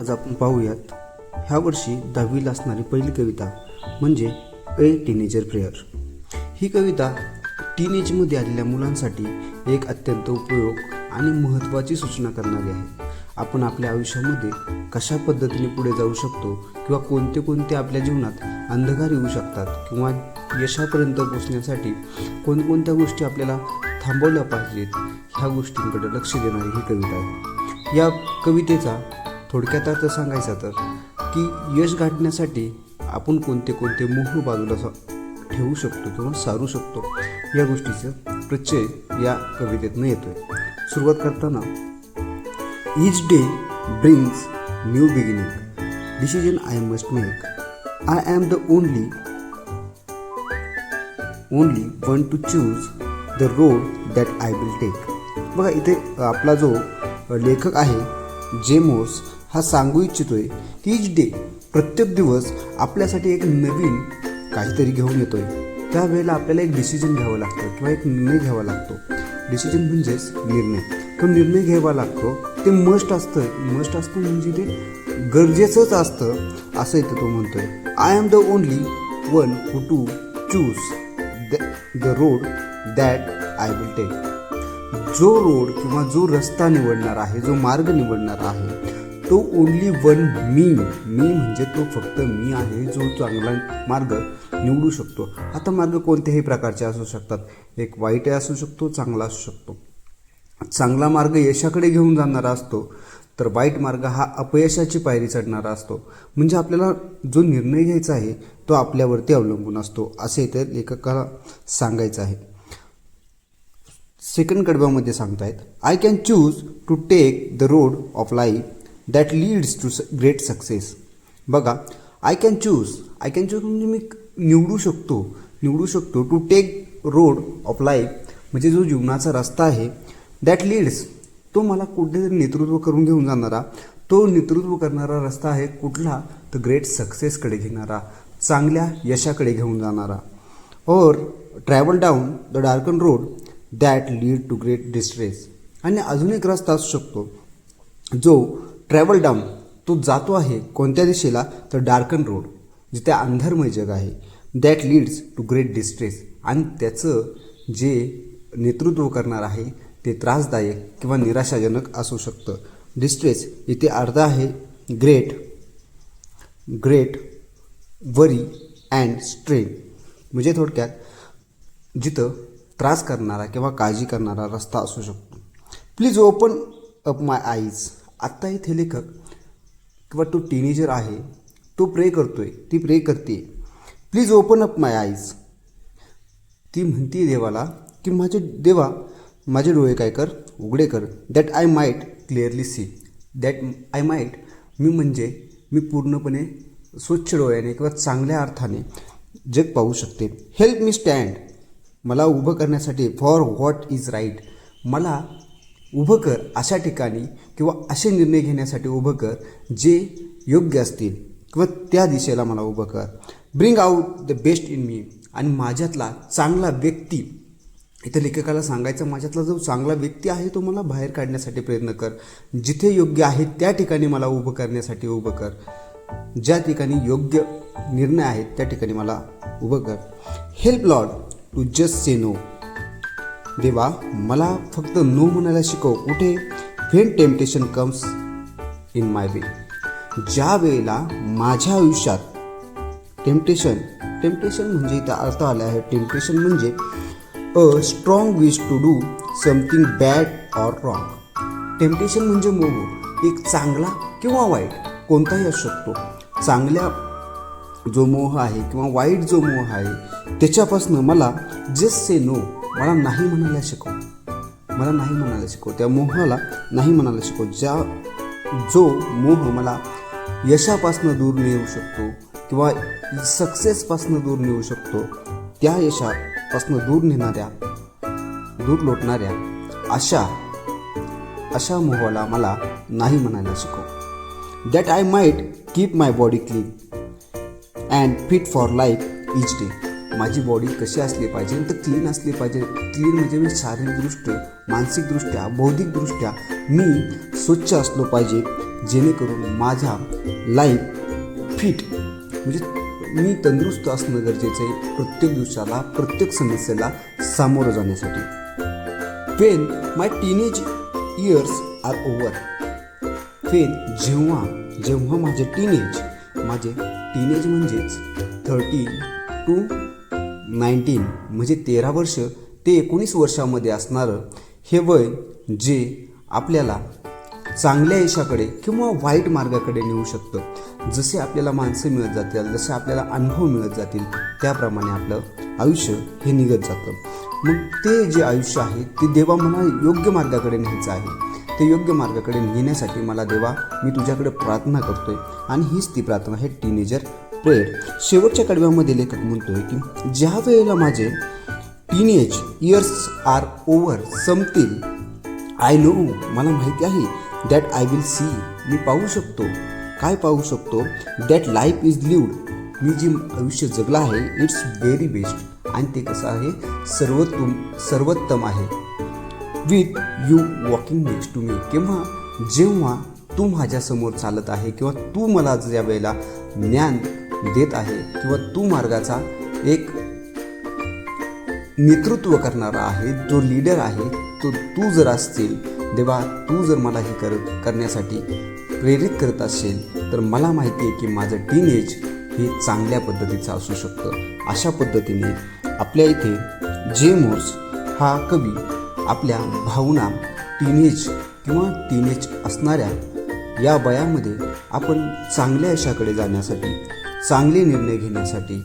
आज आपण पाहूयात ह्या वर्षी 10वीला असणारी पहिली कविता म्हणजे ए टीनेजर प्रेयर। ही कविता टीनेजमध्ये आलेल्या मुलांसाठी एक अत्यंत उपयोग आणि महत्त्वाची सूचना करणारी आहे। आपण आपल्या आयुष्यामध्ये कशा पद्धतीने पुढे जाऊ शकतो किंवा कोणते आपल्या जीवनात अंधकार येऊ शकतात किंवा यशापर्यंत पोहोचण्यासाठी कोणकोणत्या गोष्टी आपल्याला थांबवल्या पाहिजेत ह्या गोष्टींकडे लक्ष देणारी ही कविता आहे। या कवितेचा थोडक्यात अर्थ सांगायचा तर की यश गाठण्यासाठी आपण कोणते मोह बाजूला ठेवू शकतो किंवा सारू शकतो या गोष्टीचं प्रचय या कवितेतनं येतोय। सुरुवात करताना each day brings new beginning, decision I must make, I am the only one to choose the road that I will take. बघा इथे आपला जो लेखक आहे जेमोस हा सांगू इच्छितोय की ईच डे प्रत्येक दिवस आपल्यासाठी एक नवीन काहीतरी घेऊन येतोय। त्यावेळेला आपल्याला एक डिसिजन घ्यावं लागतं किंवा एक निर्णय घ्यावा लागतो। डिसिजन म्हणजेच निर्णय, तो निर्णय घ्यावा लागतो। ते मस्ट असतं म्हणजे ते गरजेचंच असतं असं इथं तो म्हणतोय। I am the only one who to choose the road that I will take. जो रोड किंवा जो रस्ता निवडणार आहे, जो मार्ग निवडणार आहे तो ओनली वन मी म्हणजे तो फक्त मी आहे जो चांगला मार्ग निवडू शकतो। आता मार्ग कोणत्याही प्रकारचे असू शकतात, एक वाईट असू शकतो, चांगला असू शकतो। चांगला मार्ग यशाकडे घेऊन जाणारा असतो तर वाईट मार्ग हा अपयशाची पायरी चढणारा असतो। म्हणजे आपल्याला जो निर्णय घ्यायचा आहे तो आपल्यावरती अवलंबून असतो असे इथे लेखकाला सांगायचं आहे। सेकंड कडव्यामध्ये सांगतायत I can choose to take the road of life that leads to great success. बघा आय कॅन चूज म्हणजे मी निवडू शकतो to take road of life म्हणजे जो जीवनाचा रस्ता आहे दॅट लीड्स तो मला कुठेतरी नेतृत्व करून घेऊन जाणारा, तो नेतृत्व करणारा रस्ता आहे कुठला तर ग्रेट सक्सेसकडे घेणारा, चांगल्या यशाकडे घेऊन जाणारा। Or travel down the darken road that lead to great distress. आणि अजून एक रस्ता असू शकतो जो ट्रॅव्हल डाऊन तो जातो आहे कोणत्या दिशेला तर डार्कन रोड जिथे अंधारमय जग आहे, that leads to great distress आणि त्याचं जे नेतृत्व करणार आहे ते त्रासदायक किंवा निराशाजनक असू शकतं। डिस्ट्रेस इथे अर्थ आहे ग्रेट वरी अँड स्ट्रेन म्हणजे थोडक्यात जिथं त्रास करणारा किंवा काळजी करणारा रस्ता असू शकतो। Please open up my eyes. आत्ता इथे लेखक किंवा तो टीनेजर आहे तो प्रे करते please open up my eyes. ती म्हणती देवाला की माझे डोळे काय कर उघडे कर, that I might clearly see. मी पूर्णपणे स्वच्छ डोळ्याने किंवा चांगल्या अर्थाने जग पाहू शकते। हेल्प मी स्टँड, मला उभं करण्यासाठी फॉर व्हॉट इज राईट, मला उभं कर अशा ठिकाणी किंवा असे निर्णय घेण्यासाठी उभं कर जे योग्य असतील किंवा त्या दिशेला मला उभं कर। Bring out the best in me, आणि माझ्यातला चांगला व्यक्ती, इथे लेखकाला सांगायचं माझ्यातला जो चांगला व्यक्ती आहे तो मला बाहेर काढण्यासाठी प्रयत्न कर। जिथे योग्य आहे त्या ठिकाणी मला उभं करण्यासाठी उभं कर, ज्या ठिकाणी योग्य निर्णय आहेत त्या ठिकाणी मला उभं कर। Help lord to just say no, देवा मला फक्त नो म्हणायला शिकव कुठे, when temptation comes in my way, ज्या वेळेला माझ्या आयुष्यात टेम्पटेशन म्हणजे इथं अर्थ आला आहे टेम्पटेशन म्हणजे a strong wish to do something bad or wrong. Temptation म्हणजे मोह, एक चांगला किंवा वाईट कोणताही असू शकतो। चांगल्या जो मोह आहे किंवा वाईट जो मोह आहे त्याच्यापासून मला जस्ट से नो, मला नाही म्हणायला शिकव, त्या मोहाला नाही म्हणायला शिकव। जो मोह मला यशापासून दूर नेऊ शकतो किंवा सक्सेसपासून दूर नेऊ शकतो, त्या यशापासून दूर लोटणाऱ्या अशा मोहाला मला नाही म्हणायला शिकव। That I might keep my body clean and fit for life each day, माझी बॉडी कशी असली पाहिजे तर क्लीन असली पाहिजे। क्लीन म्हणजे मी शारीरिकदृष्ट्या, मानसिकदृष्ट्या, बौद्धिकदृष्ट्या मी स्वच्छ असलो पाहिजे जेणेकरून माझा लाईफ फिट म्हणजे मी तंदुरुस्त असणं गरजेचं आहे प्रत्येक दिवसाला, प्रत्येक समस्येला सामोरं जाण्यासाठी. When my teenage years are over. When जेव्हा माझे टीनेज म्हणजेच 13 to 19 म्हणजे 13 वर्ष ते 19 वर्षामध्ये असणारं हे वय जे आपल्याला चांगल्या यशाकडे किंवा वाईट मार्गाकडे नेऊ शकतं. जसे आपल्याला माणसं मिळत जातील, जसे आपल्याला अनुभव मिळत जातील, त्याप्रमाणे आपलं आयुष्य हे निघत जातं. मग ते जे आयुष्य आहे ते देवा मला योग्य मार्गाकडे न्यायचं आहे. ते योग्य मार्गाकडे नेण्यासाठी मला देवा मी तुझ्याकडे प्रार्थना करतोय आणि हीच ती प्रार्थना आहे टीनेजर प्रेयर. शेवटच्या कडव्यामध्ये लेखक म्हणतोय की ज्या वेळेला माझे टीनेज इयर्स आर ओव्हर संपतील, आय नो मला माहिती आहे, दॅट आय विल सी मी पाहू शकतो. काय पाहू शकतो? दॅट लाईफ इज लिव्ड मी जे आयुष्य जगलं आहे इट्स व्हेरी बेस्ट आणि ते कसं आहे सर्वोत्तम आहे. With you walking next to me जेव्हा तू माझ्यासमोर चालत आहे किंवा तू मला ज्या वेळेला ज्ञान देत आहे किंवा तू मार्गाचा एक नेतृत्व करणारा आहे, जो लीडर आहे तो तू जर असतील देवा, तू जर मला हे करण्यासाठी प्रेरित करत असेल तर मला माहिती आहे की माझं टीनेज हे चांगल्या पद्धतीचं असू शकतं. अशा पद्धतीने आपल्या इथे जे मोर्स हा कवी आपल्या भावना टीनेज असणाऱ्या या वयामध्ये आपण चांगल्या यशाकडे जाण्यासाठी, चांगले निर्णय घेण्यासाठी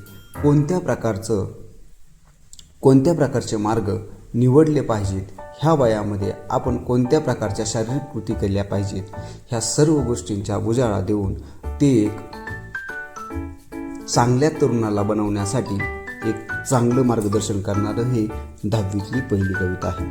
कोणत्या प्रकारचे मार्ग निवडले पाहिजेत, ह्या वयामध्ये आपण कोणत्या प्रकारच्या शारीरिक कृती केल्या पाहिजेत, ह्या सर्व गोष्टींचा उजाळा देऊन ते एक चांगल्या तरुणाला बनवण्यासाठी एक चांगलं मार्गदर्शन करणारं हे 10वीतली पहिली कविता आहे.